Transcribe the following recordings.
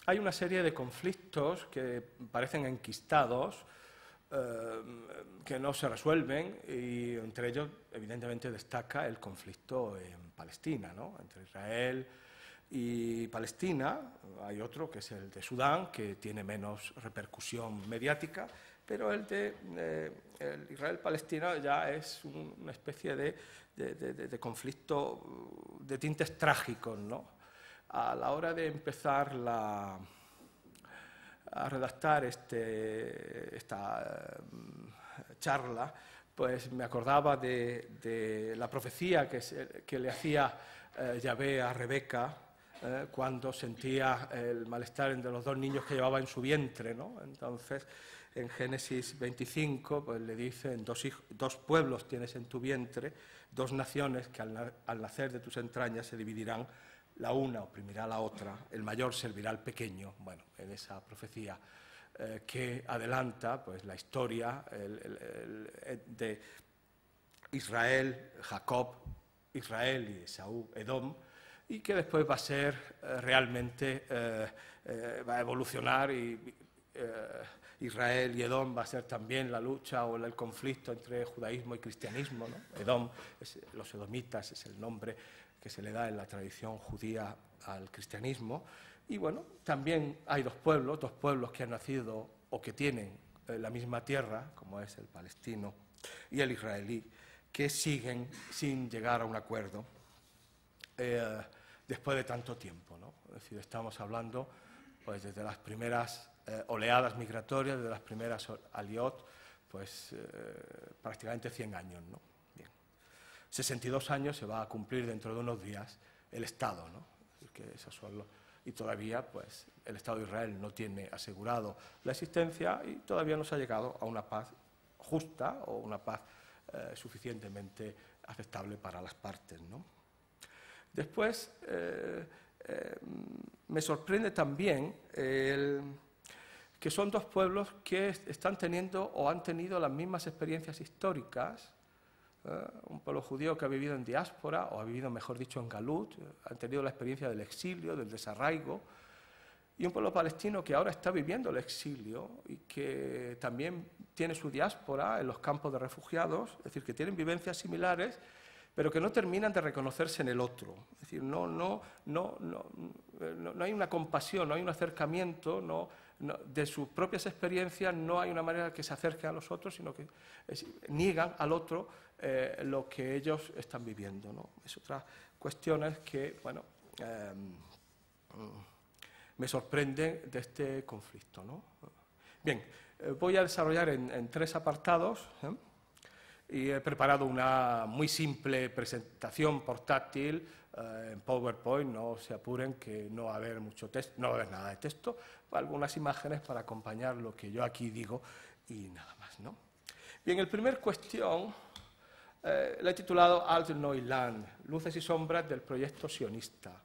hay una serie de conflictos que parecen enquistados, que no se resuelven, y entre ellos, evidentemente, destaca el conflicto en Palestina, ¿no? Entre Israel y Palestina. Hay otro, que es el de Sudán, que tiene menos repercusión mediática, pero el de el Israel-Palestina ya es una especie de conflicto de tintes trágicos, ¿no? A la hora de empezar a redactar esta charla, pues me acordaba de la profecía que le hacía Yahvé a Rebeca cuando sentía el malestar entre los dos niños que llevaba en su vientre, ¿no? Entonces, en Génesis 25, pues le dicen: dos pueblos tienes en tu vientre, dos naciones que al nacer de tus entrañas se dividirán, la una oprimirá a la otra, el mayor servirá al pequeño. Bueno, en esa profecía que adelanta pues, la historia de Israel, Jacob, Israel y Esaú, Edom, y que después va a ser realmente, va a evolucionar, y Israel y Edom va a ser también la lucha o el conflicto entre judaísmo y cristianismo, ¿no? Edom, los edomitas, es el nombre que se le da en la tradición judía al cristianismo. Y bueno, también hay dos pueblos que han nacido o que tienen la misma tierra, como es el palestino y el israelí, que siguen sin llegar a un acuerdo después de tanto tiempo, ¿no? Es decir, estamos hablando pues, desde las primeras oleadas migratorias, de las primeras aliot, pues prácticamente 100 años, ¿no? Bien. 62 años se va a cumplir dentro de unos días el Estado, ¿no? Es que esos son y todavía pues, el Estado de Israel no tiene asegurado la existencia y todavía no se ha llegado a una paz justa o una paz suficientemente aceptable para las partes, ¿no? Después, me sorprende también que son dos pueblos que están teniendo o han tenido las mismas experiencias históricas. Un pueblo judío que ha vivido en diáspora, o ha vivido, mejor dicho, en Galut, han tenido la experiencia del exilio, del desarraigo, y un pueblo palestino que ahora está viviendo el exilio y que también tiene su diáspora en los campos de refugiados, es decir, que tienen vivencias similares, pero que no terminan de reconocerse en el otro. Es decir, no hay una compasión, no hay un acercamiento, de sus propias experiencias no hay una manera que se acerquen a los otros, sino que niegan al otro lo que ellos están viviendo, ¿no? Es otra cuestión que, bueno, me sorprende de este conflicto, ¿no? Bien, voy a desarrollar en tres apartados, y he preparado una muy simple presentación portátil en PowerPoint. No se apuren, que no va a haber mucho texto, no va a haber nada de texto, algunas imágenes para acompañar lo que yo aquí digo y nada más, ¿no? Bien, el primer cuestión la he titulado Alt Neuland, luces y sombras del proyecto sionista.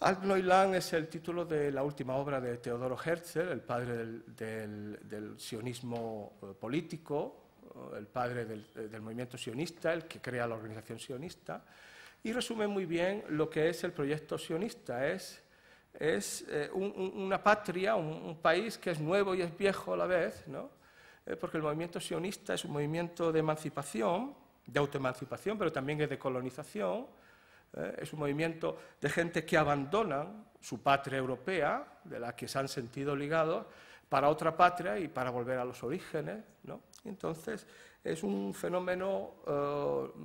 Alt Neuland es el título de la última obra de Theodor Herzl, el padre del sionismo político, el padre del movimiento sionista, el que crea la organización sionista, y resume muy bien lo que es el proyecto sionista. Es una patria, un país que es nuevo y es viejo a la vez, ¿no? Porque el movimiento sionista es un movimiento de emancipación, de autoemancipación, pero también es de colonización. Es un movimiento de gente que abandonan su patria europea, de la que se han sentido ligados, para otra patria y para volver a los orígenes, ¿no? Entonces, es un fenómeno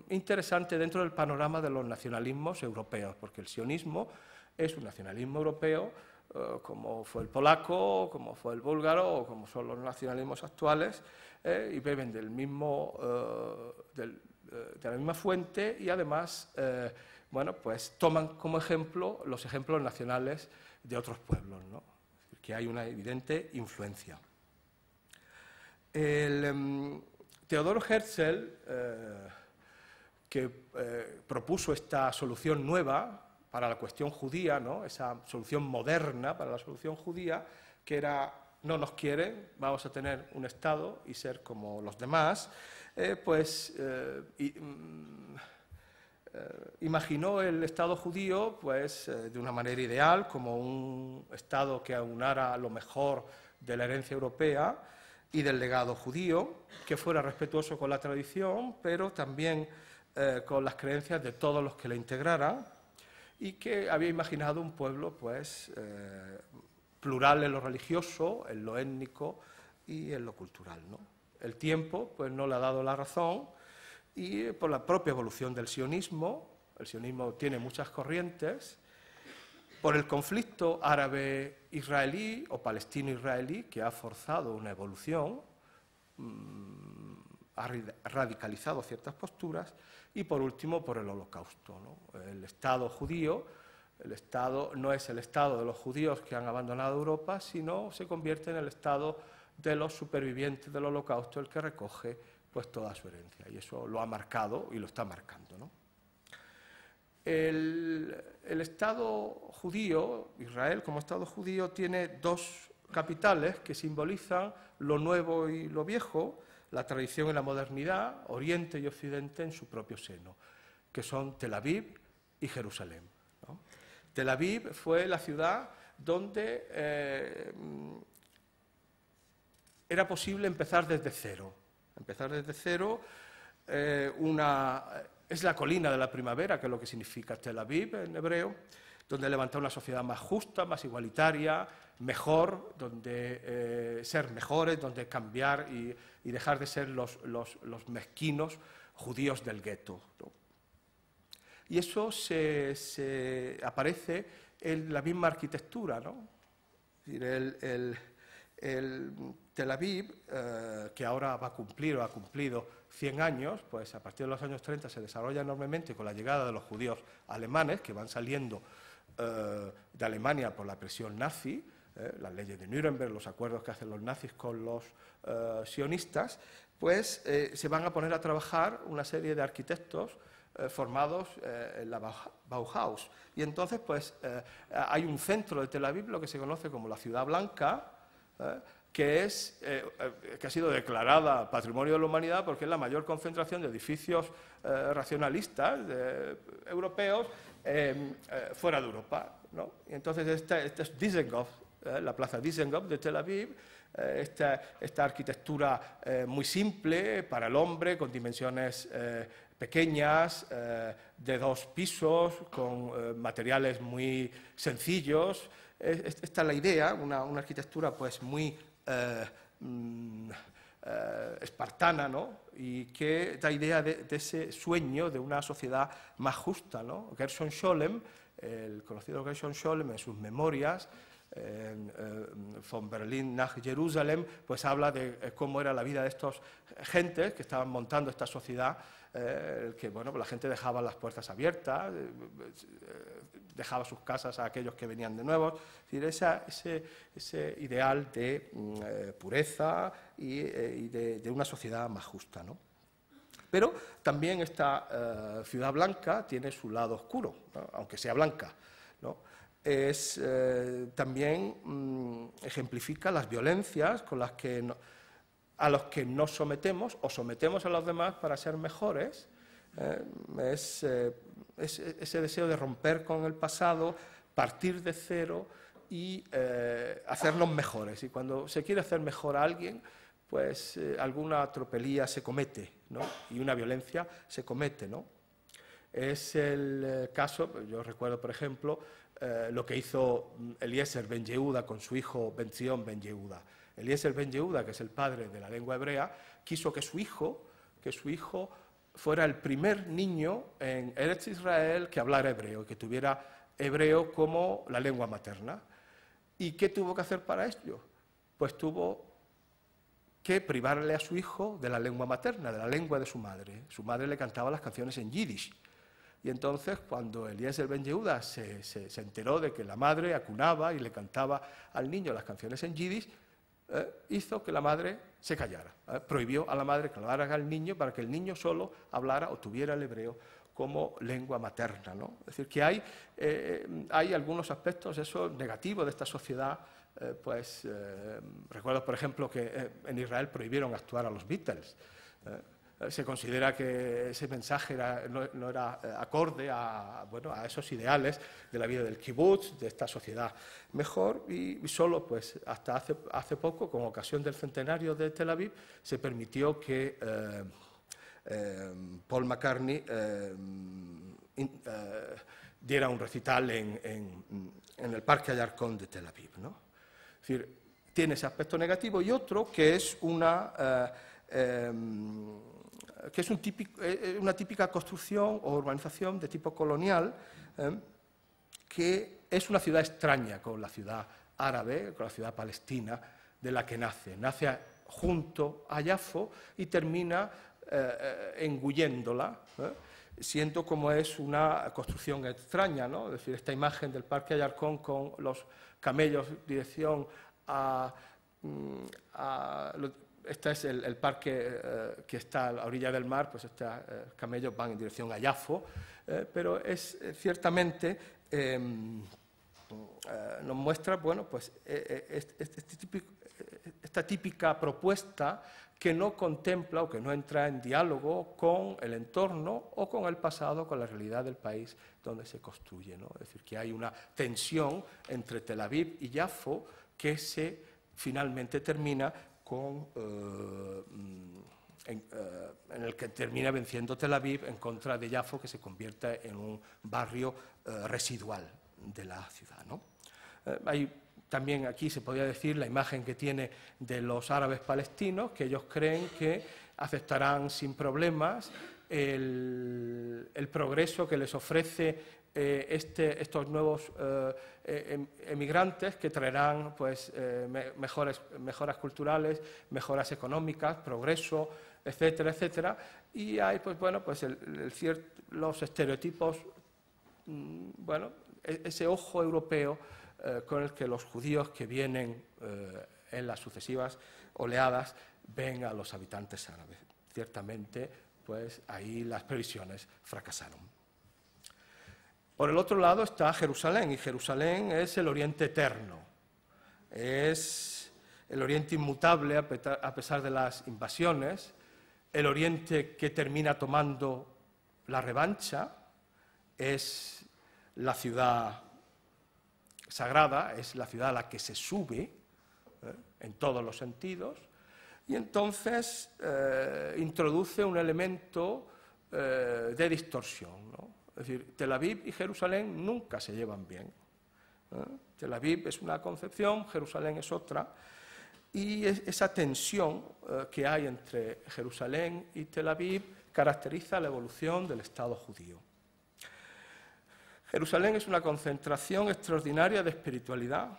interesante dentro del panorama de los nacionalismos europeos, porque el sionismo es un nacionalismo europeo, como fue el polaco, como fue el búlgaro, o como son los nacionalismos actuales, y beben del mismo, de la misma fuente, y además bueno, pues toman como ejemplo los ejemplos nacionales de otros pueblos, ¿no? Que hay una evidente influencia. Theodor Herzl, que propuso esta solución nueva para la cuestión judía, ¿no? Esa solución moderna para la solución judía, que era: no nos quieren, vamos a tener un Estado y ser como los demás, imaginó el Estado judío pues, de una manera ideal, como un Estado que aunara lo mejor de la herencia europea y del legado judío, que fuera respetuoso con la tradición, pero también con las creencias de todos los que le integraran, y que había imaginado un pueblo pues, plural en lo religioso, en lo étnico y en lo cultural, ¿no? El tiempo pues, no le ha dado la razón, y por la propia evolución del sionismo, el sionismo tiene muchas corrientes, por el conflicto árabe-israelí o palestino-israelí, que ha forzado una evolución, ha radicalizado ciertas posturas, y por último por el Holocausto, ¿no? El Estado judío, el Estado no es el Estado de los judíos que han abandonado Europa, sino se convierte en el Estado de los supervivientes del Holocausto, el que recoge pues, toda su herencia, y eso lo ha marcado y lo está marcando, ¿no? El Estado judío, Israel como Estado judío, tiene dos capitales que simbolizan lo nuevo y lo viejo, la tradición y la modernidad, Oriente y Occidente en su propio seno, que son Tel Aviv y Jerusalén, ¿no? Tel Aviv fue la ciudad donde era posible empezar desde cero. Empezar desde cero, es la colina de la primavera, que es lo que significa Tel Aviv en hebreo, donde levantar una sociedad más justa, más igualitaria, mejor, donde ser mejores, donde cambiar y dejar de ser los mezquinos judíos del gueto, ¿no? Y eso se aparece en la misma arquitectura, ¿no? Es decir, el Tel Aviv, que ahora va a cumplir o ha cumplido 100 años, pues a partir de los años 30 se desarrolla enormemente con la llegada de los judíos alemanes, que van saliendo de Alemania por la presión nazi, las leyes de Nuremberg, los acuerdos que hacen los nazis con los sionistas, pues se van a poner a trabajar una serie de arquitectos formados en la Bauhaus. Y entonces pues hay un centro de Tel Aviv, lo que se conoce como la Ciudad Blanca, que ha sido declarada Patrimonio de la Humanidad porque es la mayor concentración de edificios racionalistas europeos fuera de Europa, ¿no? Y entonces este es Dizengoff, la plaza Dizengoff de Tel Aviv, esta arquitectura muy simple para el hombre, con dimensiones pequeñas, de 2 pisos, con materiales muy sencillos. Esta es la idea, una arquitectura pues muy espartana, ¿no? Y que da idea de ese sueño de una sociedad más justa, ¿no? Gershon Scholem, el conocido Gershon Scholem, en sus memorias, von Berlin nach Jerusalem, pues habla de cómo era la vida de estos gentes que estaban montando esta sociedad, que bueno, pues la gente dejaba las puertas abiertas, dejaba sus casas a aquellos que venían de nuevo. Es decir, ese ideal de pureza y de una sociedad más justa, ¿no? Pero también esta Ciudad Blanca tiene su lado oscuro, ¿no? Aunque sea blanca, ¿no? También ejemplifica las violencias con las que a los que nos sometemos o sometemos a los demás para ser mejores. Ese deseo de romper con el pasado, partir de cero y hacernos mejores. Y cuando se quiere hacer mejor a alguien, pues alguna tropelía se comete, ¿no? Y una violencia se comete, ¿no? Es el caso, yo recuerdo, por ejemplo, lo que hizo Eliezer Ben Yehuda con su hijo Ben Zion Ben Yehuda. Eliezer Ben Yehuda, que es el padre de la lengua hebrea, quiso que su hijo fuera el primer niño en Eretz Israel que hablara hebreo, que tuviera hebreo como la lengua materna. ¿Y qué tuvo que hacer para ello? Pues tuvo que privarle a su hijo de la lengua materna, de la lengua de su madre. Su madre le cantaba las canciones en yiddish. Y entonces, cuando Eliezer Ben Yehuda se enteró de que la madre acunaba y le cantaba al niño las canciones en yiddish, hizo que la madre se callara. Prohibió a la madre que hablara al niño para que el niño solo hablara o tuviera el hebreo como lengua materna, ¿no? Es decir, que hay algunos aspectos negativos de esta sociedad. Recuerdo, por ejemplo, que en Israel prohibieron actuar a los Beatles. se considera que ese mensaje no era acorde a esos ideales de la vida del kibutz, de esta sociedad mejor, y solo pues, hasta hace poco, con ocasión del centenario de Tel Aviv, se permitió que Paul McCartney diera un recital en el Parque Ayarcón de Tel Aviv, ¿no? Es decir, tiene ese aspecto negativo, y otro que es una típica construcción o urbanización de tipo colonial, que es una ciudad extraña con la ciudad árabe, con la ciudad palestina de la que nace. Nace junto a Yafo y termina engulléndola, siendo como es una construcción extraña, ¿no? Es decir, esta imagen del Parque Ayarcón con los camellos en dirección este es el parque que está a la orilla del mar, pues estos camellos van en dirección a Yafo, pero es ciertamente nos muestra, bueno, pues esta típica propuesta que no contempla o que no entra en diálogo con el entorno o con el pasado, con la realidad del país donde se construye, ¿no? Es decir, que hay una tensión entre Tel Aviv y Yafo que finalmente termina en el que termina venciendo Tel Aviv en contra de Yafo, que se convierte en un barrio residual de la ciudad, ¿no? Hay también aquí, se podría decir, la imagen que tiene de los árabes palestinos, que ellos creen que aceptarán sin problemas el progreso que les ofrece estos nuevos emigrantes, que traerán pues, mejoras culturales, mejoras económicas, progreso, etcétera, etcétera. Y hay pues, bueno, pues los estereotipos, bueno, ese ojo europeo con el que los judíos que vienen en las sucesivas oleadas ven a los habitantes árabes. Ciertamente, pues ahí las previsiones fracasaron. Por el otro lado está Jerusalén, y Jerusalén es el Oriente eterno, es el Oriente inmutable a pesar de las invasiones, el Oriente que termina tomando la revancha, es la ciudad sagrada, es la ciudad a la que se sube en todos los sentidos, y entonces introduce un elemento de distorsión, ¿no? Es decir, Tel Aviv y Jerusalén nunca se llevan bien. Tel Aviv es una concepción, Jerusalén es otra, y esa tensión que hay entre Jerusalén y Tel Aviv caracteriza la evolución del Estado judío. Jerusalén es una concentración extraordinaria de espiritualidad,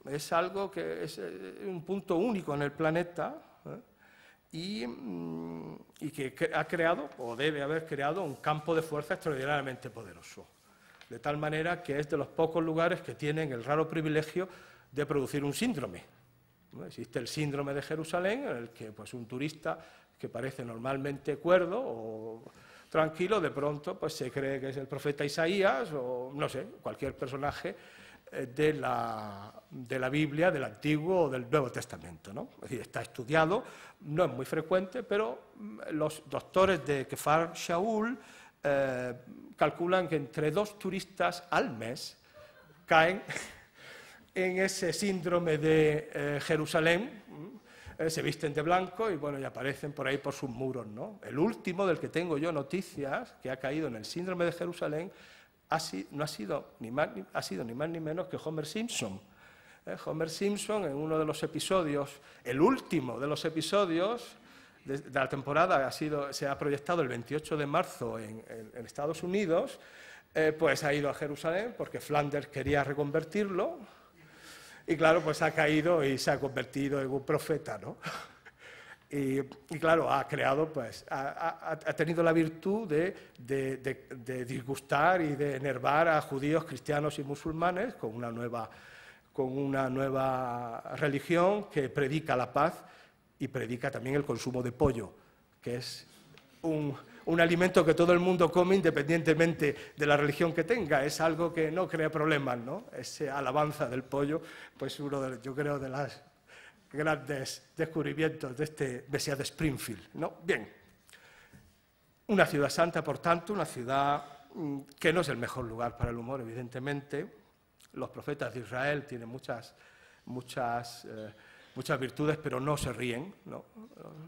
es algo que es un punto único en el planeta, y que ha creado, o debe haber creado, un campo de fuerza extraordinariamente poderoso. De tal manera que es de los pocos lugares que tienen el raro privilegio de producir un síndrome. ¿No? Existe el síndrome de Jerusalén, en el que pues, un turista que parece normalmente cuerdo o tranquilo, de pronto pues, se cree que es el profeta Isaías o, no sé, cualquier personaje de la Biblia, del Antiguo o del Nuevo Testamento, ¿no? Es decir, está estudiado, no es muy frecuente, pero los doctores de Kfar Shaul calculan que entre 2 turistas al mes caen en ese síndrome de Jerusalén, se visten de blanco y, bueno, y aparecen por ahí por sus muros, ¿no? El último del que tengo yo noticias, que ha caído en el síndrome de Jerusalén, ha sido ni más ni menos que Homer Simpson. Homer Simpson, en uno de los episodios, el último de los episodios de la temporada, se ha proyectado el 28 de marzo en Estados Unidos, pues ha ido a Jerusalén porque Flanders quería reconvertirlo, y claro, pues ha caído y se ha convertido en un profeta, ¿no? Y claro, ha creado, pues, ha tenido la virtud de disgustar y de enervar a judíos, cristianos y musulmanes con una nueva religión que predica la paz y predica también el consumo de pollo, que es un alimento que todo el mundo come independientemente de la religión que tenga. Es algo que no crea problemas, ¿no? Esa alabanza del pollo, pues yo creo, de las grandes descubrimientos de este Mesías de Springfield, ¿no? Bien, Una ciudad santa, por tanto, una ciudad que no es el mejor lugar para el humor, evidentemente. Los profetas de Israel tienen muchas virtudes, pero no se ríen, ¿no?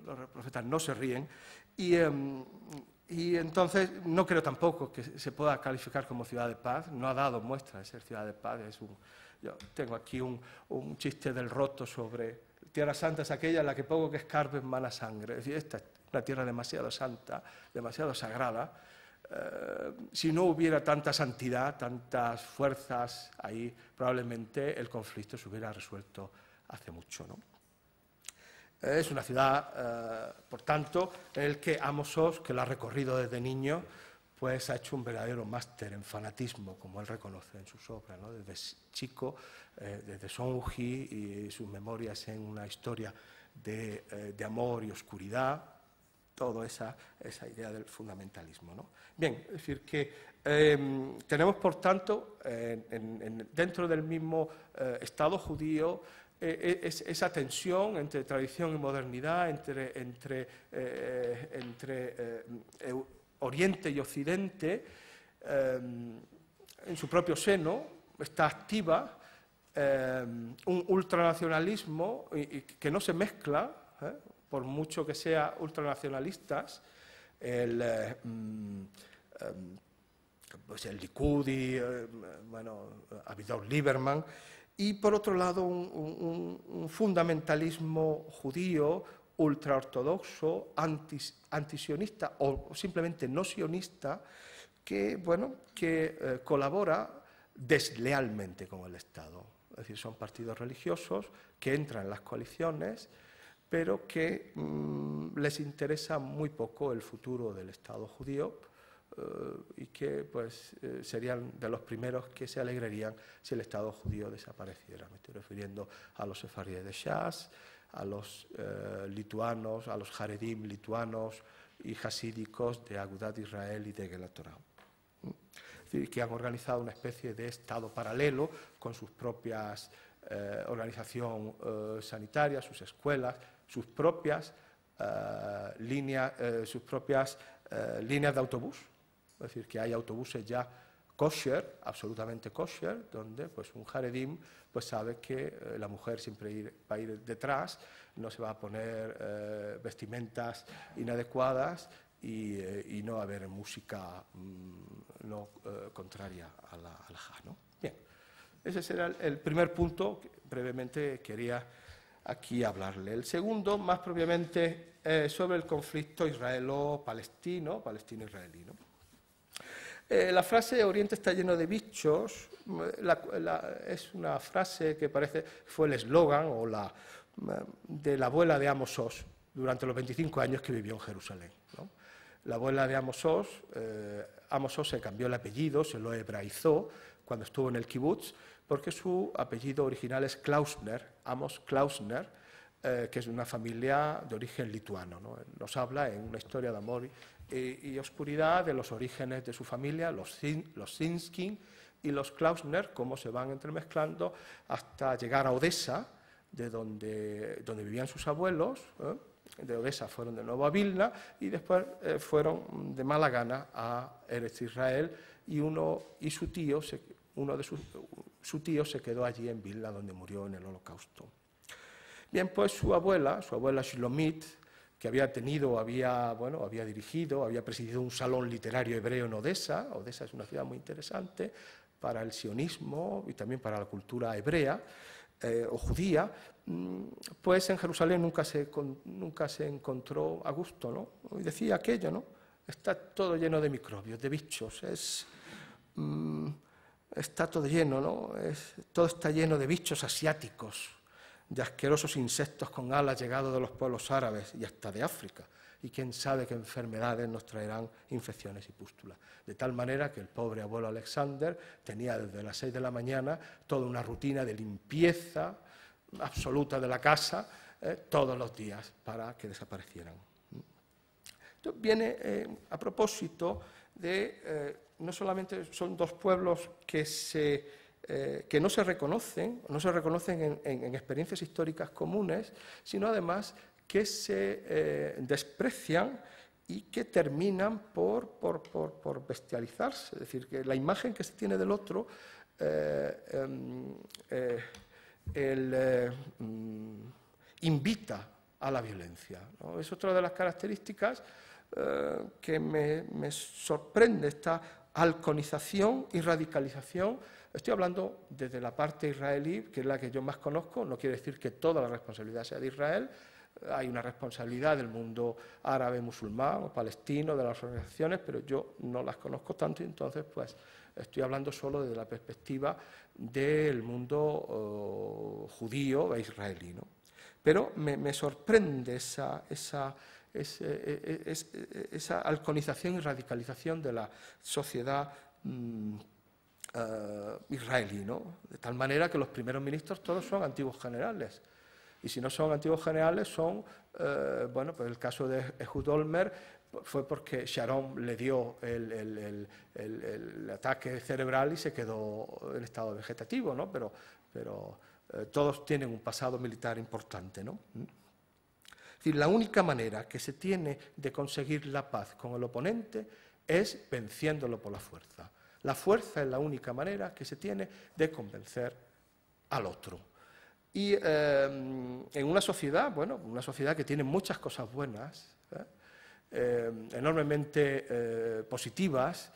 Los profetas no se ríen. Y entonces no creo tampoco que se pueda calificar como ciudad de paz. No ha dado muestra de ser ciudad de paz. Yo tengo aquí un chiste del Roto sobre Tierra Santa es aquella en la que poco que escarbe mana sangre. Es decir, esta es una tierra demasiado santa, demasiado sagrada. Si no hubiera tanta santidad, tantas fuerzas ahí, probablemente el conflicto se hubiera resuelto hace mucho, ¿no? Es una ciudad, por tanto, en la que Amos Oz, que lo ha recorrido desde niño, pues ha hecho un verdadero máster en fanatismo, como él reconoce en sus obras, ¿no? Desde chico, desde Sonji y sus memorias en una historia de amor y oscuridad, toda esa idea del fundamentalismo, ¿no? Bien, es decir, que tenemos, por tanto, dentro del mismo Estado judío, esa tensión entre tradición y modernidad, entre Oriente y Occidente, en su propio seno está activa un ultranacionalismo que no se mezcla, por mucho que sea ultranacionalistas, pues el Likud, Avigdor Lieberman, y por otro lado un fundamentalismo judío ultraortodoxo, antisionista o simplemente no sionista, que colabora deslealmente con el Estado. Es decir, son partidos religiosos que entran en las coaliciones, pero que les interesa muy poco el futuro del Estado judío, y que pues, serían de los primeros que se alegrarían si el Estado judío desapareciera. Me estoy refiriendo a los sefardíes de Shas, a los lituanos, a los haredim lituanos y hasídicos de Agudat Israel y de Gelat Torah. Es decir, que han organizado una especie de Estado paralelo con sus propias organización sanitaria, sus escuelas, sus propias líneas de autobús. Es decir, que hay autobuses ya kosher, absolutamente kosher, donde pues, un haredim pues, sabe que la mujer siempre va a ir detrás, no se va a poner vestimentas inadecuadas y no va a haber música contraria a la halajá, ¿no? Bien, ese será el primer punto que brevemente quería aquí hablarle. El segundo, más propiamente, sobre el conflicto israelo-palestino, palestino-israelí, ¿no? La frase Oriente está lleno de bichos es una frase que fue el eslogan de la abuela de Amos Oz durante los 25 años que vivió en Jerusalén, ¿no? La abuela de Amos Oz se cambió el apellido, se lo hebraizó cuando estuvo en el kibutz, porque su apellido original es Klausner, Amos Klausner, que es de una familia de origen lituano, ¿no? Nos habla en una historia de amor y oscuridad de los orígenes de su familia, los Zinskin y los Klausner, cómo se van entremezclando hasta llegar a Odessa, de donde vivían sus abuelos. De Odessa fueron de nuevo a Vilna y después fueron de mala gana a Eretz Israel, y su tío se quedó allí en Vilna, donde murió en el Holocausto. Bien, pues su abuela Shlomit, que había dirigido, había presidido un salón literario hebreo en Odessa. Odessa es una ciudad muy interesante para el sionismo y también para la cultura hebrea o judía. Pues en Jerusalén nunca se encontró a gusto, ¿no? Y decía aquello, ¿no? Está todo lleno de microbios, de bichos, está todo lleno, ¿no? Todo está lleno de bichos asiáticos, de asquerosos insectos con alas llegados de los pueblos árabes y hasta de África, y quién sabe qué enfermedades nos traerán infecciones y pústulas. De tal manera que el pobre abuelo Alexander tenía desde las 6 de la mañana toda una rutina de limpieza absoluta de la casa todos los días para que desaparecieran. Esto viene a propósito de, no solamente son dos pueblos que no se reconocen en experiencias históricas comunes, sino además que se desprecian y que terminan por bestializarse. Es decir, que la imagen que se tiene del otro invita a la violencia, ¿no? Es otra de las características que me sorprende, esta halconización y radicalización. Estoy hablando desde la parte israelí, que es la que yo más conozco. No quiere decir que toda la responsabilidad sea de Israel. Hay una responsabilidad del mundo árabe, musulmán o palestino, de las organizaciones, pero yo no las conozco tanto, y entonces pues estoy hablando solo desde la perspectiva del mundo judío e israelí, ¿no? Pero me sorprende esa halconización y radicalización de la sociedad israelí, ¿no? De tal manera que los primeros ministros todos son antiguos generales. Y si no son antiguos generales, son, bueno, pues el caso de Ehud Olmert fue porque Sharon le dio el ataque cerebral y se quedó en estado vegetativo, ¿no? Pero todos tienen un pasado militar importante, ¿no? Es decir, la única manera que se tiene de conseguir la paz con el oponente es venciéndolo por la fuerza. La fuerza es la única manera que se tiene de convencer al otro. Y en una sociedad, bueno, una sociedad que tiene muchas cosas buenas, enormemente positivas,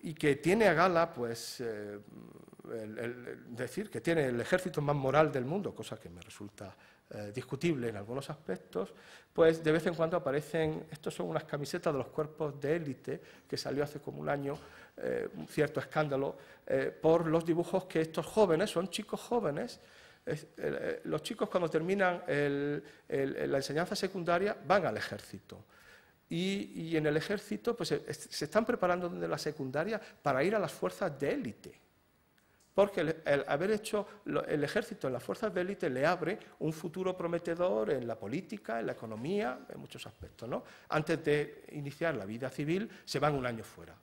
y que tiene a gala, pues, decir que tiene el ejército más moral del mundo, cosa que me resulta discutible en algunos aspectos, pues de vez en cuando aparecen, estos son unas camisetas de los cuerpos de élite, que salió hace como un año, un cierto escándalo, por los dibujos que estos jóvenes, son chicos jóvenes, los chicos cuando terminan la enseñanza secundaria van al ejército. Y en el ejército pues, se están preparando desde la secundaria para ir a las fuerzas de élite. Porque el haber hecho el ejército en las fuerzas de élite le abre un futuro prometedor en la política, en la economía, en muchos aspectos, ¿no? Antes de iniciar la vida civil se van un año fuera.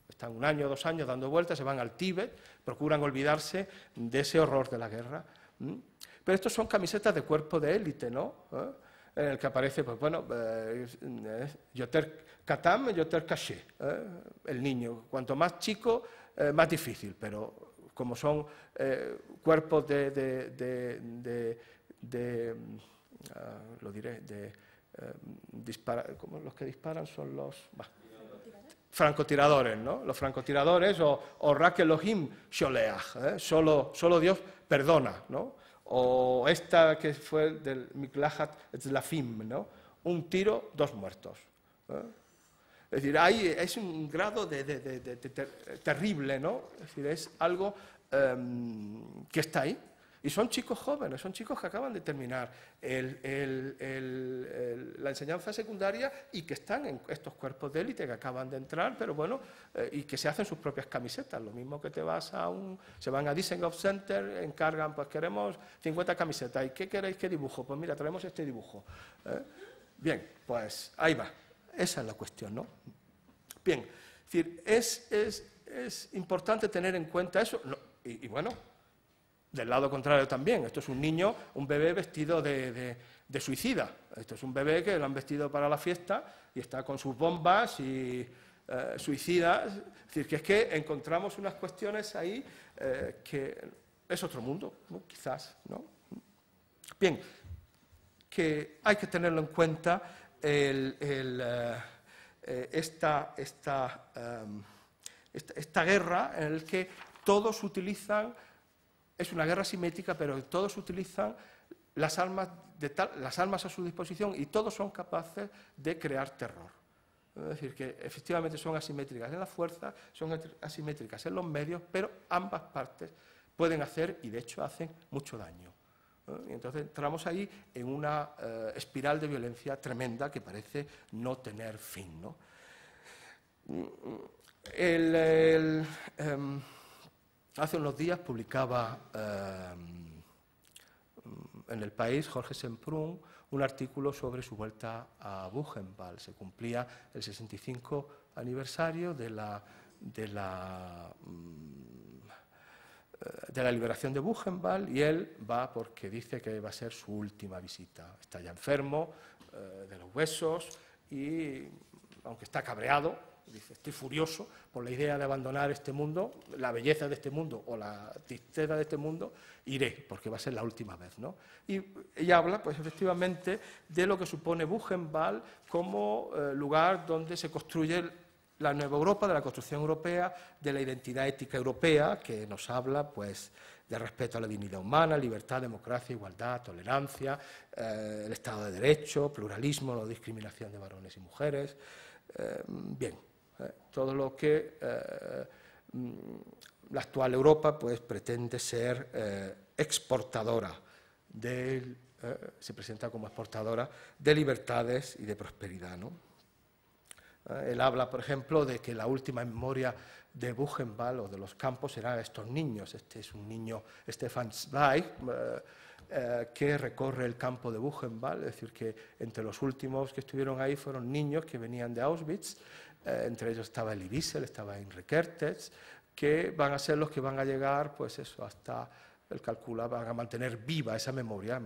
Están un año, 2 años dando vueltas, se van al Tíbet, procuran olvidarse de ese horror de la guerra. Pero estos son camisetas de cuerpo de élite, ¿no? En el que aparece, pues bueno, Yoter Katam, Yoter Caché, el niño. Cuanto más chico, más difícil, pero como son cuerpos lo diré, como los que disparan son los francotiradores, ¿no? Los francotiradores, o Rak Elohim Sholeach, solo Dios perdona, ¿no? O esta que fue del Miklahat Tzlafim, ¿no? Un tiro, 2 muertos. Es decir, es un grado terrible, ¿no? Es decir, es algo que está ahí. Y son chicos jóvenes, son chicos que acaban de terminar la enseñanza secundaria y que están en estos cuerpos de élite, que acaban de entrar, pero bueno, y que se hacen sus propias camisetas. Lo mismo que se van a Dizengoff Center, encargan, pues queremos 50 camisetas. ¿Y qué queréis que dibujo? Pues mira, traemos este dibujo. Bien, pues ahí va. Esa es la cuestión, ¿no? Bien, es decir, es importante tener en cuenta eso. Y bueno, del lado contrario también, esto es un niño, un bebé vestido de suicida. Esto es un bebé que lo han vestido para la fiesta y está con sus bombas y suicidas. Es decir, que es que encontramos unas cuestiones ahí que es otro mundo, ¿no? Quizás, ¿no? Bien, que hay que tenerlo en cuenta esta guerra en la que todos utilizan. Es una guerra simétrica, pero todos utilizan las armas a su disposición y todos son capaces de crear terror. Es decir, que efectivamente son asimétricas en la fuerza, son asimétricas en los medios, pero ambas partes pueden hacer, y de hecho hacen, mucho daño. Y entonces entramos ahí en una espiral de violencia tremenda que parece no tener fin, ¿no? Hace unos días publicaba en El País Jorge Semprún un artículo sobre su vuelta a Buchenwald. Se cumplía el 65 aniversario de la liberación de Buchenwald, y él va porque dice que va a ser su última visita. Está ya enfermo de los huesos y, aunque está cabreado, dice, estoy furioso por la idea de abandonar este mundo, la belleza de este mundo o la tristeza de este mundo, iré, porque va a ser la última vez, ¿no? Y habla, pues efectivamente, de lo que supone Buchenwald como lugar donde se construye la nueva Europa, de la construcción europea, de la identidad ética europea, que nos habla, pues, de respeto a la dignidad humana, libertad, democracia, igualdad, tolerancia, el Estado de Derecho, pluralismo, no discriminación de varones y mujeres. Bien, todo lo que la actual Europa, pues, pretende ser exportadora se presenta como exportadora de libertades y de prosperidad, ¿no? Él habla, por ejemplo, de que la última memoria de Buchenwald o de los campos eran estos niños. Este es un niño, Stefan Zweig, que recorre el campo de Buchenwald, es decir, que entre los últimos que estuvieron ahí fueron niños que venían de Auschwitz, entre ellos estaba Elie Wiesel, estaba Heinrich Kertész, que van a ser los que van a llegar, pues eso, hasta, él calcula, van a mantener viva esa memoria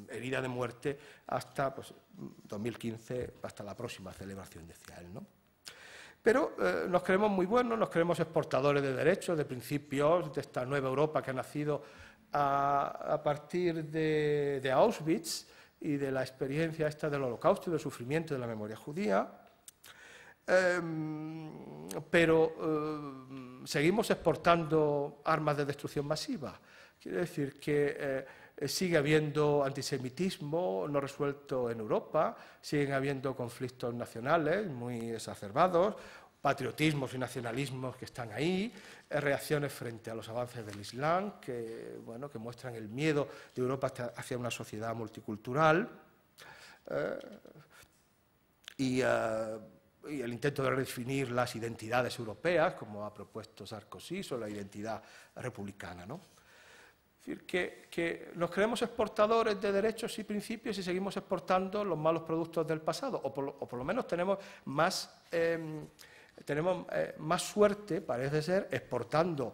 herida de muerte hasta, pues, 2015, hasta la próxima celebración, decía él, ¿no? Pero nos creemos muy buenos, nos creemos exportadores de derechos, de principios, de esta nueva Europa que ha nacido a partir de Auschwitz y de la experiencia esta del Holocausto y del sufrimiento de la memoria judía. Pero seguimos exportando armas de destrucción masiva. Quiere decir que sigue habiendo antisemitismo no resuelto en Europa, siguen habiendo conflictos nacionales muy exacerbados, patriotismos y nacionalismos que están ahí, reacciones frente a los avances del Islam que, bueno, que muestran el miedo de Europa hacia una sociedad multicultural y el intento de redefinir las identidades europeas, como ha propuesto Sarkozy, o la identidad republicana, ¿no? Es decir, que nos creemos exportadores de derechos y principios y seguimos exportando los malos productos del pasado, o por lo menos tenemos más suerte, parece ser, exportando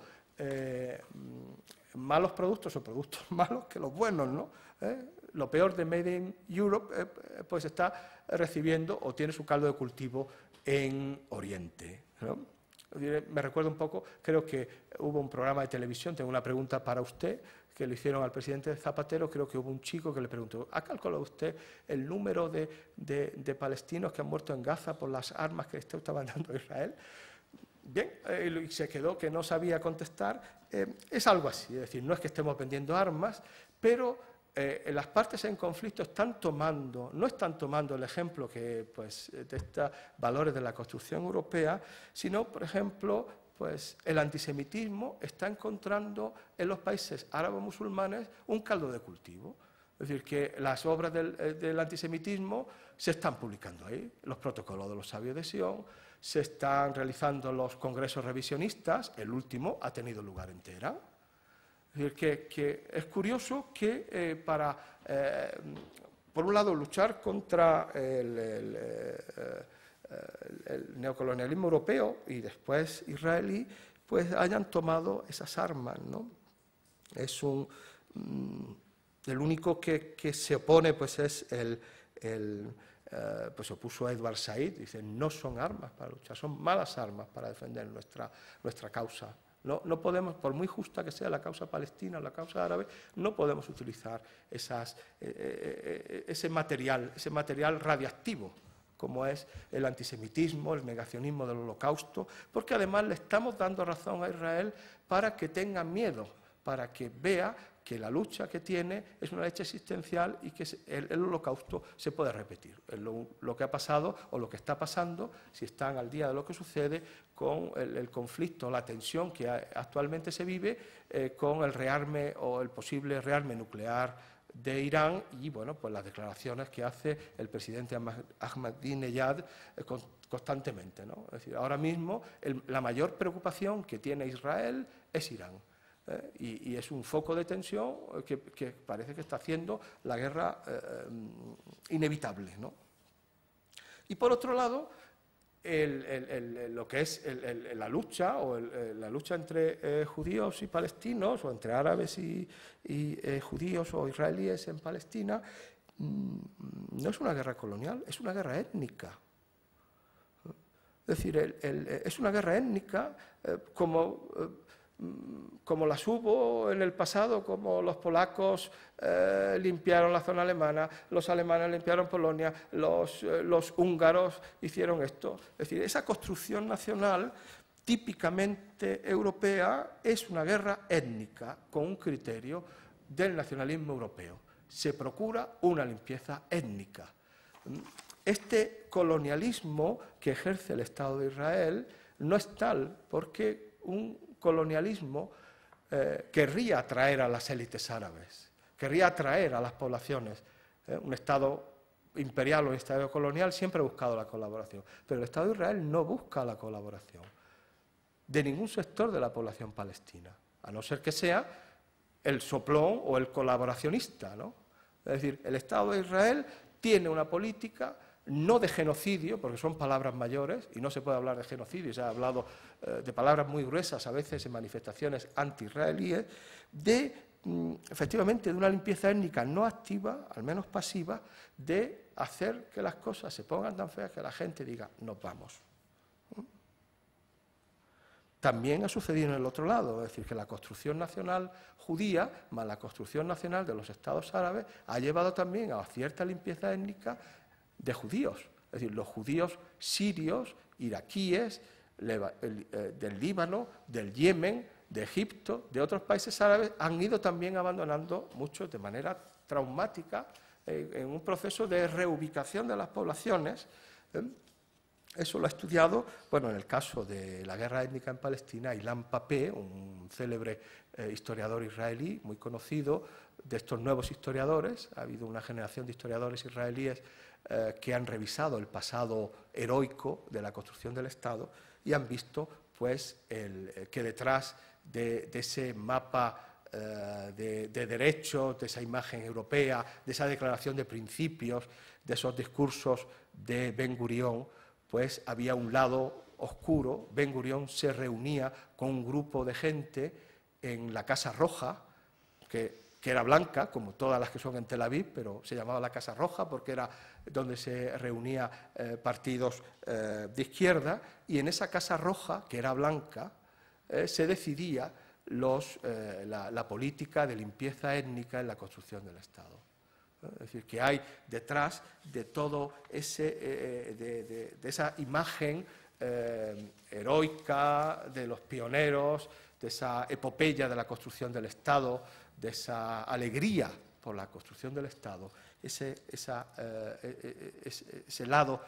malos productos o productos malos que los buenos, ¿no? Lo peor de Made in Europe pues está recibiendo o tiene su caldo de cultivo en Oriente, ¿no? Me recuerdo un poco, creo que hubo un programa de televisión, tengo una pregunta para usted, que le hicieron al presidente Zapatero, creo que hubo un chico que le preguntó, ¿ha calculado usted el número de palestinos que han muerto en Gaza por las armas que usted estaba dando a Israel? Bien, y se quedó que no sabía contestar. Es algo así, es decir, no es que estemos vendiendo armas, pero las partes en conflicto no están tomando el ejemplo que, pues, de estos valores de la construcción europea, sino, por ejemplo, pues, el antisemitismo está encontrando en los países árabo-musulmanes un caldo de cultivo. Es decir, que las obras del antisemitismo se están publicando ahí, los protocolos de los sabios de Sion, se están realizando los congresos revisionistas, el último ha tenido lugar en Teherán. Es decir, que es curioso que para, por un lado, luchar contra el neocolonialismo europeo y después israelí, pues hayan tomado esas armas, ¿no? Es el único que se opone, pues es pues se opuso a Edward Said, dice, no son armas para luchar, son malas armas para defender nuestra causa. No podemos, por muy justa que sea la causa palestina o la causa árabe, no podemos utilizar ese material radiactivo, como es el antisemitismo, el negacionismo del Holocausto, porque además le estamos dando razón a Israel para que tenga miedo, para que vea que la lucha que tiene es una lucha existencial y que el Holocausto se puede repetir. Lo que ha pasado o lo que está pasando, si están al día de lo que sucede, con el conflicto, la tensión que actualmente se vive con el rearme o el posible rearme nuclear de Irán y, bueno, pues las declaraciones que hace el presidente Ahmadinejad constantemente, ¿no? Es decir, ahora mismo la mayor preocupación que tiene Israel es Irán. Y es un foco de tensión que parece que está haciendo la guerra inevitable, ¿no? Y por otro lado, lo que es la lucha la lucha entre judíos y palestinos o entre árabes y judíos o israelíes en Palestina no es una guerra colonial, es una guerra étnica. Es decir, es una guerra étnica como las hubo en el pasado, como los polacos limpiaron la zona alemana, los alemanes limpiaron Polonia, los húngaros hicieron esto. Es decir, esa construcción nacional típicamente europea es una guerra étnica con un criterio del nacionalismo europeo. Se procura una limpieza étnica. Este colonialismo que ejerce el Estado de Israel no es tal porque un colonialismo querría atraer a las élites árabes, querría atraer a las poblaciones. Un Estado imperial o un Estado colonial siempre ha buscado la colaboración, pero el Estado de Israel no busca la colaboración de ningún sector de la población palestina, a no ser que sea el soplón o el colaboracionista, ¿no? Es decir, el Estado de Israel tiene una política no de genocidio, porque son palabras mayores, y no se puede hablar de genocidio, se ha hablado de palabras muy gruesas a veces en manifestaciones anti-israelíes, efectivamente, de una limpieza étnica no activa, al menos pasiva, de hacer que las cosas se pongan tan feas que la gente diga, nos vamos. También ha sucedido en el otro lado, es decir, que la construcción nacional judía, más la construcción nacional de los estados árabes, ha llevado también a cierta limpieza étnica de judíos. Es decir, los judíos sirios, iraquíes, del Líbano, del Yemen, de Egipto, de otros países árabes, han ido también abandonando muchos de manera traumática en un proceso de reubicación de las poblaciones. Eso lo ha estudiado, bueno, en el caso de la guerra étnica en Palestina, Ilan Pappé, un célebre historiador israelí, muy conocido, de estos nuevos historiadores. Ha habido una generación de historiadores israelíes que han revisado el pasado heroico de la construcción del Estado y han visto, pues, que detrás de ese mapa de derechos, de esa imagen europea, de esa declaración de principios, de esos discursos de Ben Gurión, pues había un lado oscuro. Ben Gurión se reunía con un grupo de gente en la Casa Roja, que era blanca, como todas las que son en Tel Aviv, pero se llamaba la Casa Roja porque era donde se reunían partidos de izquierda, y en esa Casa Roja, que era blanca, se decidía la política de limpieza étnica en la construcción del Estado. Es decir, que hay detrás de todo de esa imagen heroica de los pioneros, de esa epopeya de la construcción del Estado, de esa alegría por la construcción del Estado, ese lado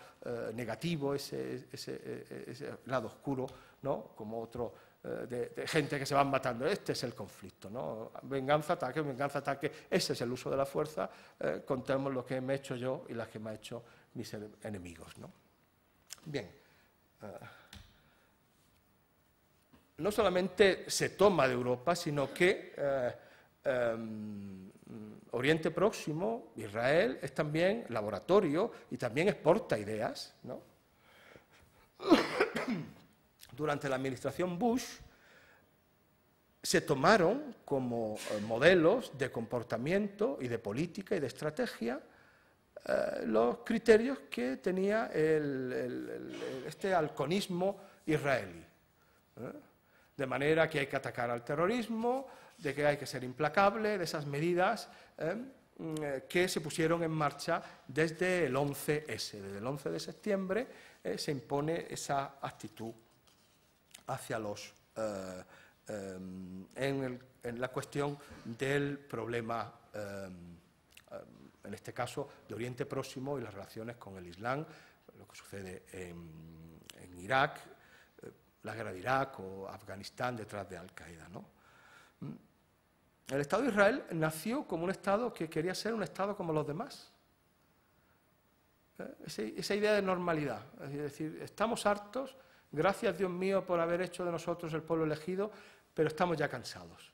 negativo, ese lado oscuro, ¿no? Como otro de gente que se van matando. Este es el conflicto, ¿no? Venganza, ataque, ese es el uso de la fuerza. Contemos lo que me he hecho yo y las que me han hecho mis enemigos, ¿no? Bien. No solamente se toma de Europa, sino que Oriente Próximo, Israel, es también laboratorio y también exporta ideas, ¿no? Durante la administración Bush se tomaron como modelos de comportamiento y de política y de estrategia los criterios que tenía este halconismo israelí. De manera que hay que atacar al terrorismo, de que hay que ser implacable, de esas medidas que se pusieron en marcha desde el 11S. Desde el 11 de septiembre se impone esa actitud hacia en la cuestión del problema, en este caso, de Oriente Próximo y las relaciones con el Islam, lo que sucede en Irak, la guerra de Irak o Afganistán detrás de Al-Qaeda, ¿no? El Estado de Israel nació como un Estado que quería ser un Estado como los demás. Esa idea de normalidad, es decir, estamos hartos, gracias Dios mío por haber hecho de nosotros el pueblo elegido, pero estamos ya cansados.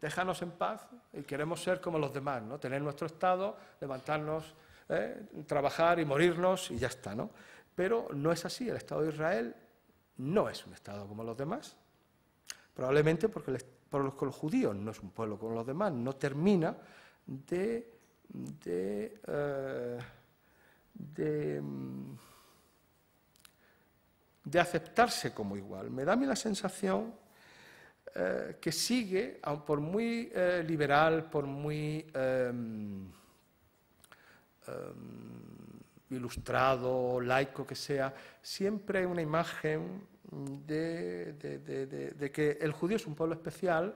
Déjanos en paz y queremos ser como los demás, ¿no? Tener nuestro Estado, levantarnos, trabajar y morirnos y ya está, ¿no? Pero no es así. El Estado de Israel no es un Estado como los demás, probablemente porque los judíos no es un pueblo como los demás, no termina de de aceptarse como igual. Me da a mí la sensación que sigue, aun por muy liberal, por muy ilustrado, laico que sea, siempre hay una imagen de que el judío es un pueblo especial,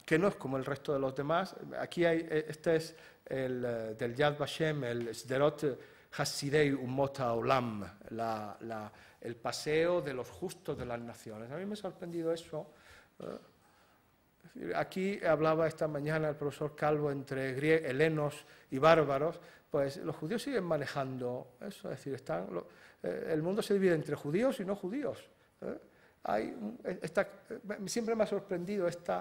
que no es como el resto de los demás. Aquí hay, este es del Yad Vashem, el Sderot Hasidei Umot HaOlam, el paseo de los justos de las naciones. A mí me ha sorprendido eso. Aquí hablaba esta mañana el profesor Calvo entre helenos y bárbaros. Pues los judíos siguen manejando eso, es decir, el mundo se divide entre judíos y no judíos. Siempre me ha sorprendido este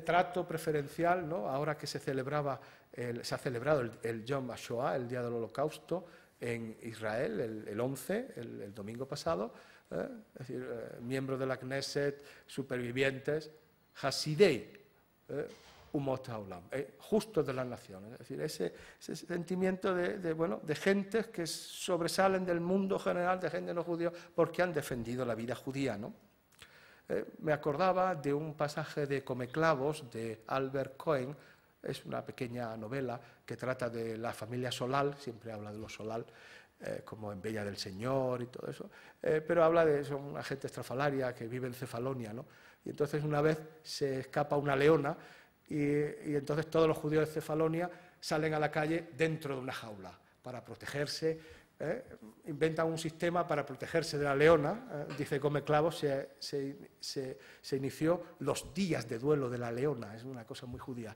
trato preferencial, ¿no? Ahora que se ha celebrado el Yom HaShoah, el Día del Holocausto, en Israel, el 11, el domingo pasado, es decir, miembros de la Knesset, supervivientes, Hasidei, Umot HaOlam, justos de las naciones. Es decir, ese sentimiento de gentes que sobresalen del mundo general, de gente no judía, porque han defendido la vida judía, ¿no? Me acordaba de un pasaje de Comeclavos, de Albert Cohen. Es una pequeña novela que trata de la familia Solal, siempre habla de los Solal, como en Bella del Señor y todo eso, pero habla son una gente estrafalaria que vive en Cefalonia, ¿no? Y entonces una vez se escapa una leona y entonces todos los judíos de Cefalonia salen a la calle dentro de una jaula para protegerse, inventan un sistema para protegerse de la leona, dice Comeclavos, se inició los días de duelo de la leona, es una cosa muy judía.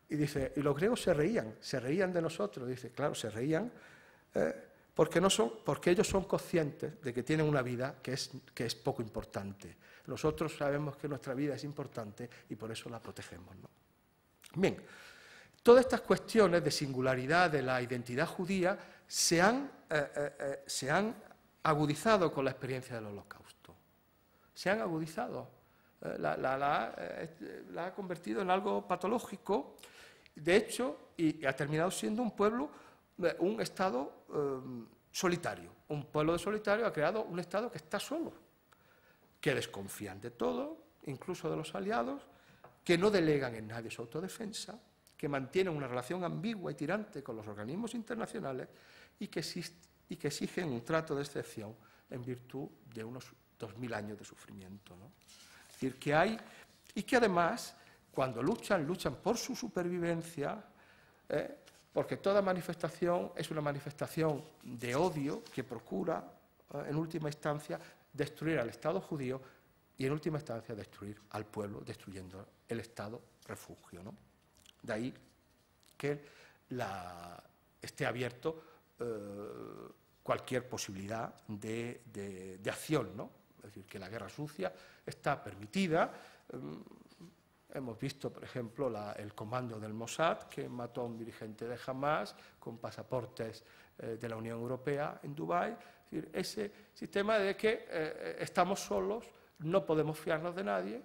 Y dice, y los griegos se reían de nosotros. Dice, claro, se reían porque ellos son conscientes de que tienen una vida que es poco importante. Nosotros sabemos que nuestra vida es importante y por eso la protegemos, ¿no? Bien, todas estas cuestiones de singularidad de la identidad judía se han agudizado con la experiencia del Holocausto. Se han agudizado. La ha convertido en algo patológico. De hecho, y ha terminado siendo un pueblo, un Estado solitario. Un pueblo solitario ha creado un Estado que está solo, que desconfían de todo, incluso de los aliados, que no delegan en nadie su autodefensa, que mantienen una relación ambigua y tirante con los organismos internacionales y que exigen un trato de excepción en virtud de unos 2000 años de sufrimiento, ¿no? Es decir, que hay, y que además, cuando luchan por su supervivencia, porque toda manifestación es una manifestación de odio que procura, en última instancia, destruir al Estado judío y, en última instancia, destruir al pueblo, destruyendo el Estado refugio, ¿no? De ahí que esté abierto cualquier posibilidad de acción, ¿no? Es decir, que la guerra sucia está permitida. Hemos visto, por ejemplo, el comando del Mossad, que mató a un dirigente de Hamas con pasaportes de la Unión Europea en Dubái. Es decir, ese sistema de que estamos solos, no podemos fiarnos de nadie.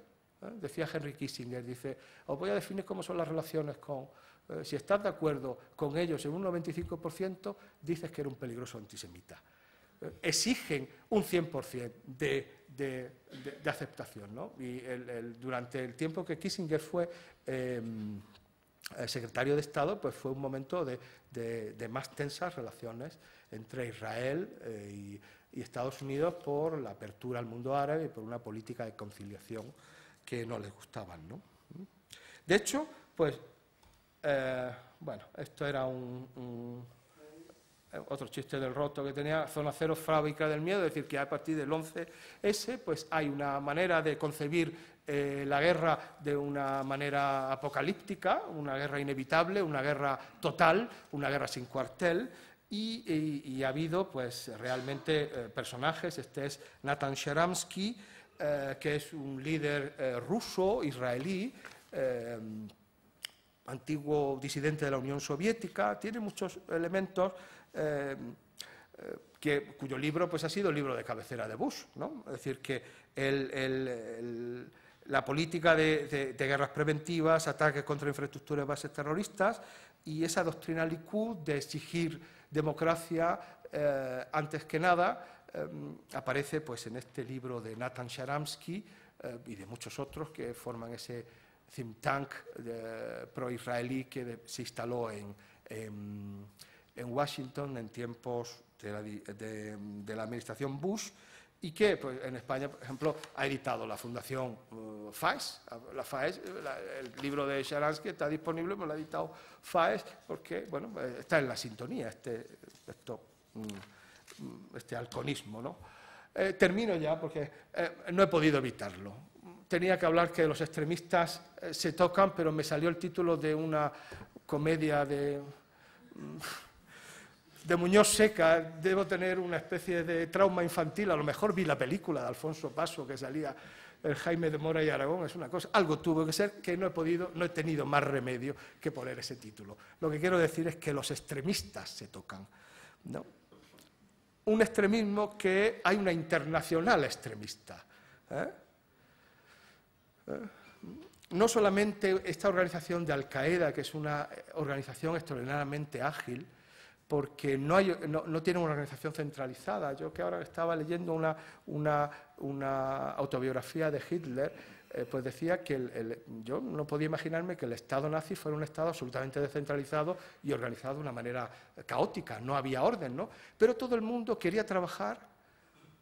Decía Henry Kissinger, dice, os voy a definir cómo son las relaciones con... si estás de acuerdo con ellos en un 95%, dices que eres un peligroso antisemita. Exigen un 100% de aceptación, ¿no? Y durante el tiempo que Kissinger fue secretario de Estado, pues fue un momento de más tensas relaciones entre Israel y Estados Unidos por la apertura al mundo árabe y por una política de conciliación que no les gustaban, ¿no? De hecho, pues, bueno, esto era otro chiste del roto que tenía, zona cero, fábrica del miedo, es decir, que a partir del 11S pues hay una manera de concebir la guerra de una manera apocalíptica, una guerra inevitable, una guerra total, una guerra sin cuartel, y ha habido pues realmente personajes. Este es Natan Sharansky, que es un líder ruso, israelí, antiguo disidente de la Unión Soviética, tiene muchos elementos cuyo libro pues, ha sido el libro de cabecera de Bush, ¿no? Es decir, que la política de guerras preventivas, ataques contra infraestructuras y bases terroristas, y esa doctrina Likud de exigir democracia antes que nada aparece pues, en este libro de Nathan Sharansky y de muchos otros que forman ese think tank pro-israelí que se instaló en Washington en tiempos de la administración Bush, y que pues, en España, por ejemplo, ha editado la Fundación FAES. La FAES, el libro de Sharansky está disponible, pero lo ha editado FAES porque bueno, está en la sintonía este halconismo, ¿no? Termino ya porque no he podido evitarlo. Tenía que hablar que los extremistas se tocan, pero me salió el título de una comedia de Muñoz Seca. Debo tener una especie de trauma infantil. A lo mejor vi la película de Alfonso Paso que salía el Jaime de Mora y Aragón. Es una cosa, algo tuvo que ser que no he tenido más remedio que poner ese título. Lo que quiero decir es que los extremistas se tocan, ¿no? Un extremismo que hay una internacional extremista. No solamente esta organización de Al-Qaeda, que es una organización extraordinariamente ágil, porque no tiene una organización centralizada. Yo que ahora estaba leyendo una autobiografía de Hitler, pues decía que yo no podía imaginarme que el Estado nazi fuera un Estado absolutamente descentralizado y organizado de una manera caótica, no había orden, ¿no? Pero todo el mundo quería trabajar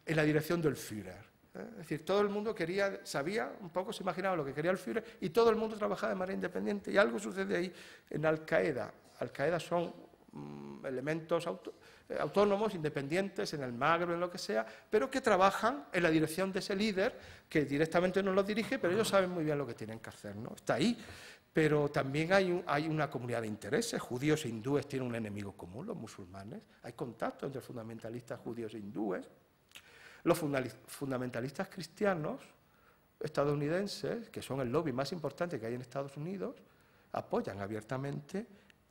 en la dirección del Führer. Es decir, todo el mundo sabía un poco, se imaginaba lo que quería el Führer y todo el mundo trabajaba de manera independiente. Y algo sucede ahí en Al-Qaeda. Al-Qaeda son elementos autónomos, independientes, en el Magreb, en lo que sea, pero que trabajan en la dirección de ese líder, que directamente no los dirige, pero ellos saben muy bien lo que tienen que hacer, ¿no? Está ahí. Pero también hay una comunidad de intereses. Judíos e hindúes tienen un enemigo común, los musulmanes. Hay contacto entre fundamentalistas judíos e hindúes. Los fundamentalistas cristianos estadounidenses, que son el lobby más importante que hay en Estados Unidos, apoyan abiertamente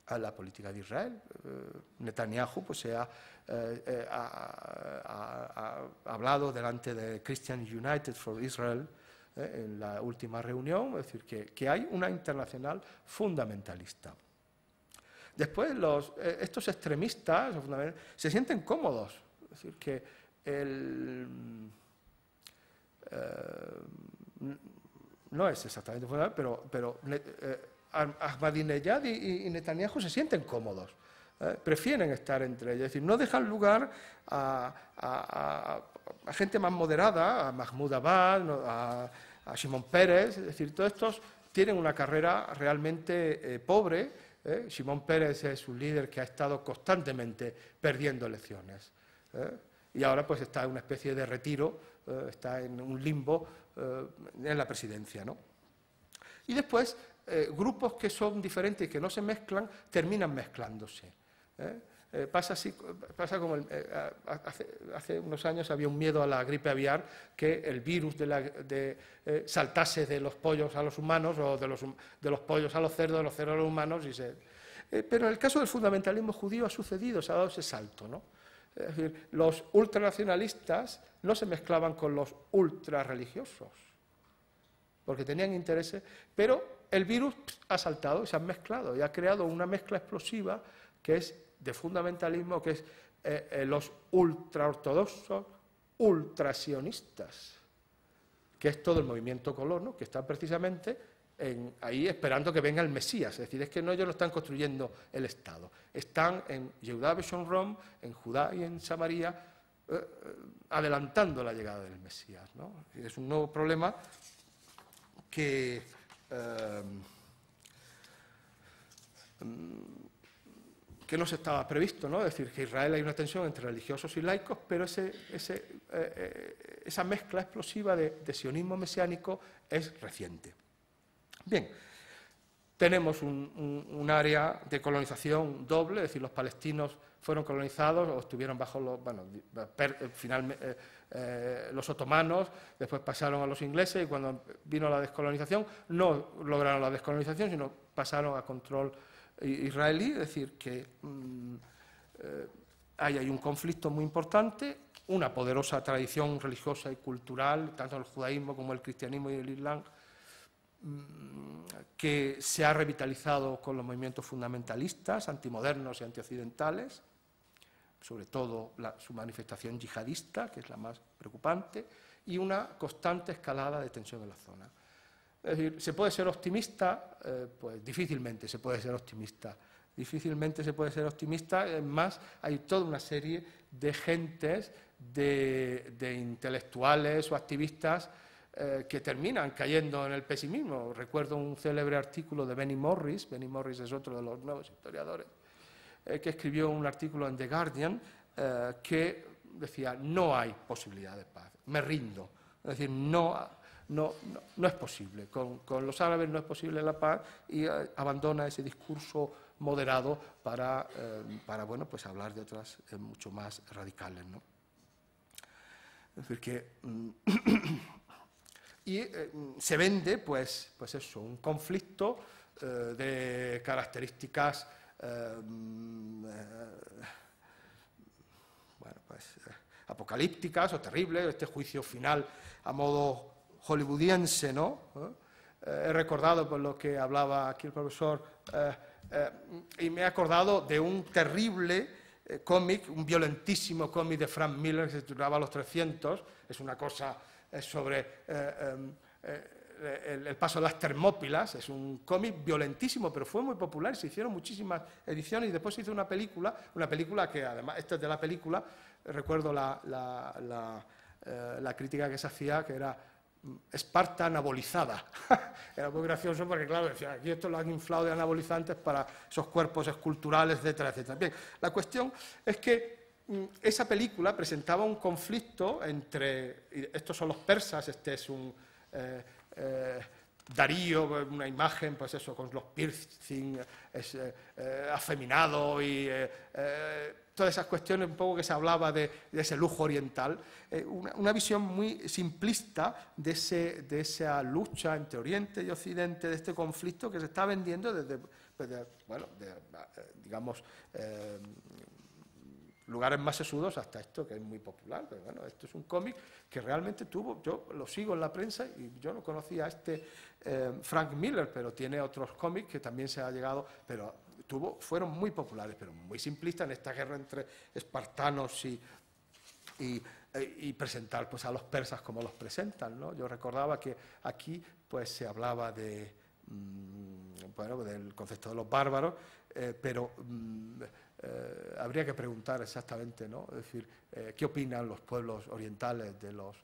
a la política de Israel. Netanyahu pues, ha hablado delante de Christian United for Israel en la última reunión, es decir, que hay una internacional fundamentalista. Después, estos extremistas se sienten cómodos, es decir, que no es exactamente fundamental, pero Ahmadinejad y Netanyahu se sienten cómodos, prefieren estar entre ellos, es decir, no dejan lugar a gente más moderada, a Mahmoud Abbas, a Shimon Peres, es decir, todos estos tienen una carrera realmente pobre. Shimon Peres es un líder que ha estado constantemente perdiendo elecciones. Y ahora pues está en una especie de retiro, está en un limbo en la presidencia, ¿no? Y después, grupos que son diferentes y que no se mezclan, terminan mezclándose. Pasa como hace unos años había un miedo a la gripe aviar, que el virus saltase de los pollos a los humanos o de los pollos a los cerdos a los humanos. Pero en el caso del fundamentalismo judío ha sucedido, se ha dado ese salto, ¿no? Es decir, los ultranacionalistas no se mezclaban con los ultrarreligiosos, porque tenían intereses, pero el virus ha saltado y se han mezclado y ha creado una mezcla explosiva que es de fundamentalismo, que es los ultraortodoxos, ultrasionistas, que es todo el movimiento colono, que está precisamente ahí esperando que venga el Mesías. Es decir, es que ellos no están construyendo el Estado. Están en Yehudá Beshomron, en Judá y en Samaria, adelantando la llegada del Mesías, ¿no? Es un nuevo problema que no se estaba previsto, ¿no? Es decir, que en Israel hay una tensión entre religiosos y laicos, pero esa mezcla explosiva de sionismo mesiánico es reciente. Bien, tenemos un área de colonización doble, es decir, los palestinos fueron colonizados o estuvieron bajo los otomanos, después pasaron a los ingleses y cuando vino la descolonización no lograron la descolonización, sino pasaron a control israelí, es decir, que hay un conflicto muy importante, una poderosa tradición religiosa y cultural, tanto el judaísmo como el cristianismo y el islam que se ha revitalizado con los movimientos fundamentalistas, antimodernos y antioccidentales, sobre todo su manifestación yihadista, que es la más preocupante, y una constante escalada de tensión en la zona. Es decir, ¿se puede ser optimista? Pues difícilmente se puede ser optimista. Difícilmente se puede ser optimista, es más, hay toda una serie de gentes, de intelectuales o activistas que terminan cayendo en el pesimismo. Recuerdo un célebre artículo de Benny Morris es otro de los nuevos historiadores, que escribió un artículo en The Guardian que decía: no hay posibilidad de paz, me rindo. Es decir, no es posible, con los árabes no es posible la paz, y abandona ese discurso moderado para bueno, pues hablar de otras mucho más radicales, ¿no? Es decir, que y se vende, pues eso, un conflicto de características bueno, pues, apocalípticas o terribles, este juicio final a modo hollywoodiense, ¿no? He recordado por lo que hablaba aquí el profesor, y me he acordado de un terrible cómic, un violentísimo cómic de Frank Miller que se titulaba Los 300, es una cosa sobre el paso de las Termópilas, es un cómic violentísimo, pero fue muy popular, se hicieron muchísimas ediciones y después se hizo una película que además, esta es de la película, recuerdo la crítica que se hacía, que era Esparta anabolizada. Era muy gracioso porque, claro, decía, aquí esto lo han inflado de anabolizantes para esos cuerpos esculturales, etcétera, etcétera. Bien, la cuestión es que esa película presentaba un conflicto entre, estos son los persas, este es un Darío, una imagen, pues eso, con los piercing, afeminado y todas esas cuestiones un poco que se hablaba de ese lujo oriental, una visión muy simplista de esa lucha entre Oriente y Occidente, de este conflicto que se está vendiendo desde, bueno, digamos, lugares más sesudos hasta esto, que es muy popular. Pero bueno, esto es un cómic que realmente tuvo, yo lo sigo en la prensa y yo no conocía a este Frank Miller, pero tiene otros cómics que también se ha llegado, pero fueron muy populares, pero muy simplistas en esta guerra entre espartanos y presentar, pues, a los persas como los presentan, ¿no? Yo recordaba que aquí, pues, se hablaba de, bueno, del concepto de los bárbaros, pero habría que preguntar exactamente, ¿no? Es decir, ¿qué opinan los pueblos orientales de los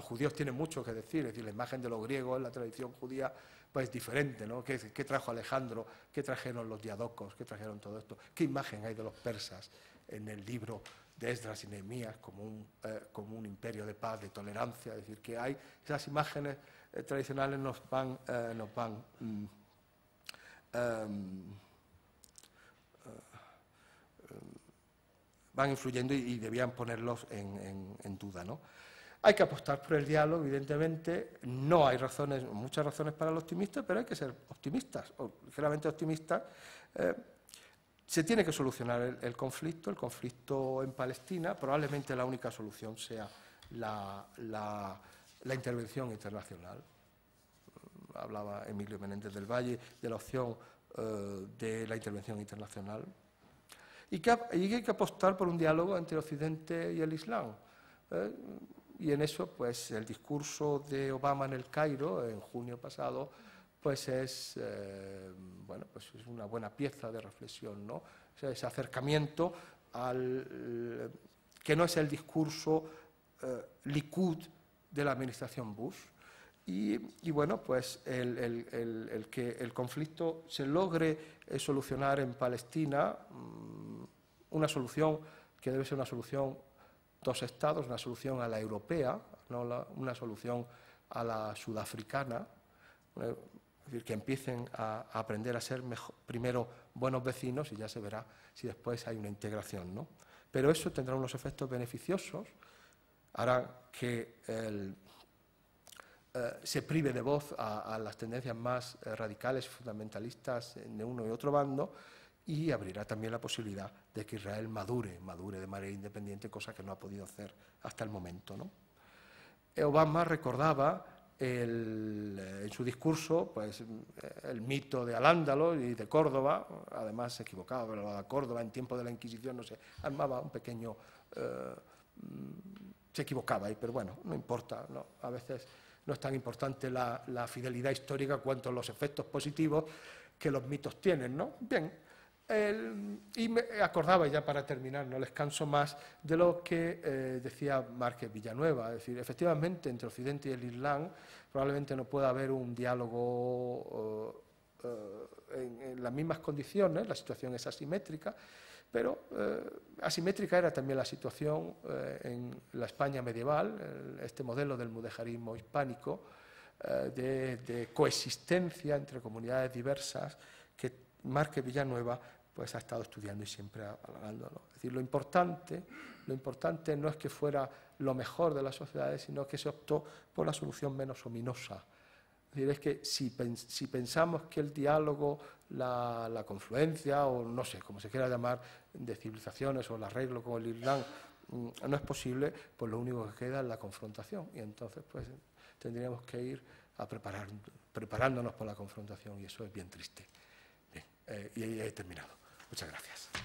judíos? Tienen mucho que decir, es decir, la imagen de los griegos en la tradición judía, pues, es diferente, ¿no? ¿Qué trajo Alejandro? ¿Qué trajeron los diadocos? ¿Qué trajeron todo esto? ¿Qué imagen hay de los persas en el libro de Esdras y Nehemías como un imperio de paz, de tolerancia? Es decir, que hay esas imágenes tradicionales nos van influyendo y debían ponerlos en duda, ¿no? Hay que apostar por el diálogo, evidentemente. No hay muchas razones para el optimista, pero hay que ser optimistas, o ligeramente optimistas. Se tiene que solucionar el conflicto en Palestina. Probablemente la única solución sea la intervención internacional. Hablaba Emilio Menéndez del Valle de la opción de la intervención internacional. Y que hay que apostar por un diálogo entre Occidente y el Islam. Y en eso, pues, el discurso de Obama en el Cairo, en junio pasado, pues es, bueno, pues es una buena pieza de reflexión, ¿no? O sea, ese acercamiento que no es el discurso Likud de la administración Bush. Y bueno, pues el que el conflicto se logre solucionar en Palestina, una solución que debe ser una solución dos estados, una solución a la europea, no una solución a la sudafricana, es decir, que empiecen a aprender a ser primero buenos vecinos y ya se verá si después hay una integración, ¿no? Pero eso tendrá unos efectos beneficiosos, hará que se prive de voz a las tendencias más radicales y fundamentalistas de uno y otro bando, y abrirá también la posibilidad de que Israel madure de manera independiente, cosa que no ha podido hacer hasta el momento, ¿no? Obama recordaba en su discurso, pues, el mito de Al-Ándalus y de Córdoba. Además se equivocaba, pero la Córdoba en tiempo de la Inquisición no se armaba un pequeño... se equivocaba ahí, pero bueno, no importa, ¿no? A veces no es tan importante la fidelidad histórica cuanto los efectos positivos que los mitos tienen, ¿no? Bien, y me acordaba, ya para terminar, no les canso más, de lo que decía Márquez Villanueva. Es decir, efectivamente, entre Occidente y el Islam probablemente no pueda haber un diálogo en las mismas condiciones, la situación es asimétrica, pero asimétrica era también la situación en la España medieval, este modelo del mudejarismo hispánico, de coexistencia entre comunidades diversas que Márquez Villanueva pues, ha estado estudiando y siempre hablándolo. Es decir, lo importante no es que fuera lo mejor de las sociedades, sino que se optó por la solución menos ominosa. Es decir, es que si pensamos que el diálogo, la confluencia, o no sé, como se quiera llamar, de civilizaciones o el arreglo con el Islam no es posible, pues lo único que queda es la confrontación. Y entonces pues tendríamos que ir a preparándonos por la confrontación, y eso es bien triste. Bien, y ahí he terminado. Muchas gracias.